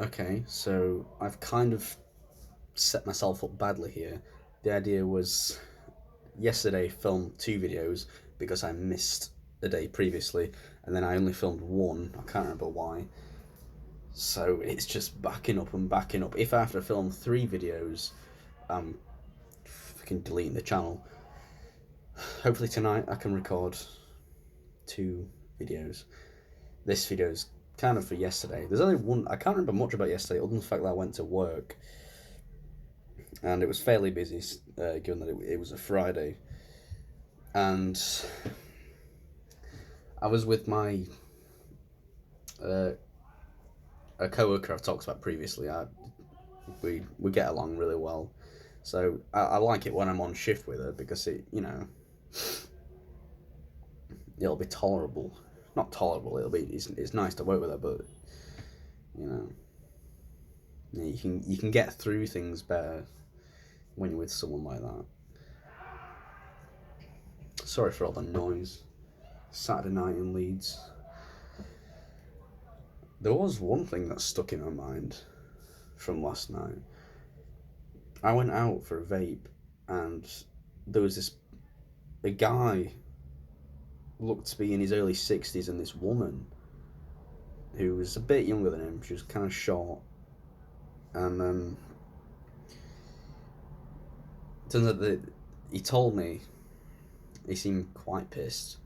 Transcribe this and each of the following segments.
Okay, so I've kind of set myself up badly here. The idea was yesterday film 2 videos because I missed a day previously, and then I only filmed one. I can't remember why. So it's just backing up and backing up. If I have to film 3 videos, I'm fucking deleting the channel. Hopefully tonight I can record 2 videos. This video's kind of for yesterday. There's only one. I can't remember much about yesterday, other than the fact that I went to work and it was fairly busy, given that it was a Friday. And I was with my uh, a coworker I've talked about previously. We get along really well, so I like it when I'm on shift with her because it'll be tolerable. Not tolerable. It's nice to work with her, but you know you can get through things better when you're with someone like that. Sorry for all the noise. Saturday night in Leeds. There was one thing that stuck in my mind from last night. I went out for a vape, and there was a guy looked to be in his early 60s, and this woman who was a bit younger than him. She was kind of short, and turns out that he told me he seemed quite pissed.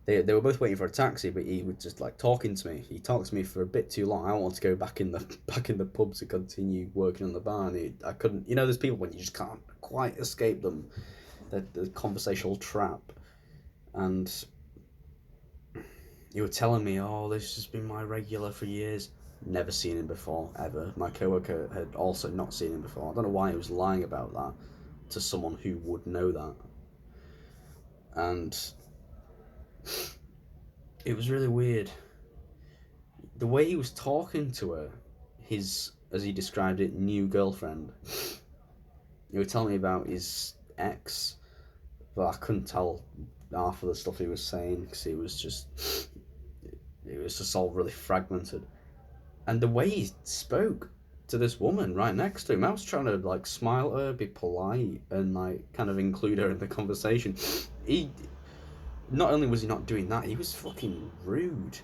They were both waiting for a taxi, but he was just like talking to me. He talked to me for a bit too long. I wanted to go back in the back in the pub to continue working on the bar, and I couldn't. You know, there's people when you just can't quite escape them. The conversational trap, and you were telling me, oh, this has been my regular for years. Never seen him before, ever. My coworker had also not seen him before. I don't know why he was lying about that to someone who would know that. And it was really weird. The way he was talking to her, his, as he described it, new girlfriend. He was telling me about his ex, but I couldn't tell half of the stuff he was saying because it was just all really fragmented. And the way he spoke to this woman right next to him, I was trying to like smile at her, be polite, and like kind of include her in the conversation. He Not only was he not doing that, he was fucking rude.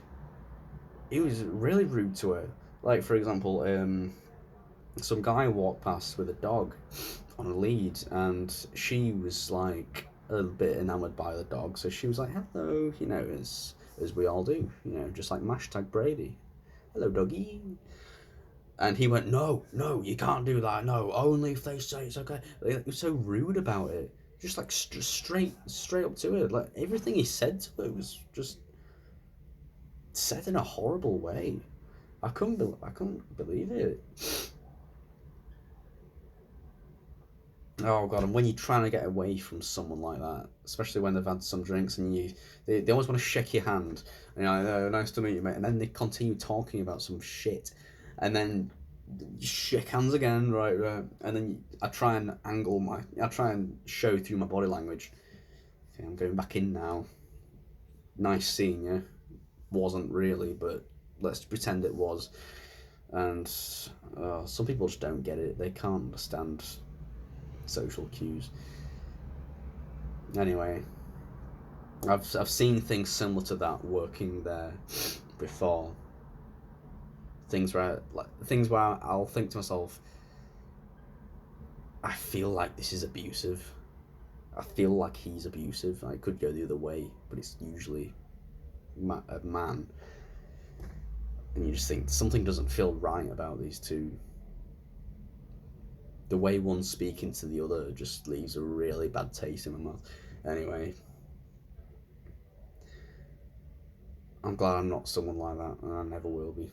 He was really rude to her. Like for example, some guy walked past with a dog on a lead, and she was like a little bit enamored by the dog, so she was like, "Hello," as we all do, just like hashtag Brady. Hello, doggy. And he went, no, no, you can't do that. No, only if they say it's okay. He was so rude about it. Just like straight up to it. Like everything he said to it was just said in a horrible way. I couldn't believe it. Oh god! And when you're trying to get away from someone like that, especially when they've had some drinks, and they always want to shake your hand, and you're like, oh, nice to meet you, mate. And then they continue talking about some shit, and then you shake hands again, right, right. And then I try and show through my body language. Okay, I'm going back in now. Nice seeing you. Wasn't really, but let's pretend it was. And some people just don't get it. They can't understand social cues. Anyway, I've seen things similar to that working there before. Things where I'll think to myself, I feel like this is abusive. I feel like he's abusive. I could go the other way, but it's usually a man. And you just think something doesn't feel right about these two. The way one's speaking to the other just leaves a really bad taste in my mouth. Anyway, I'm glad I'm not someone like that, and I never will be.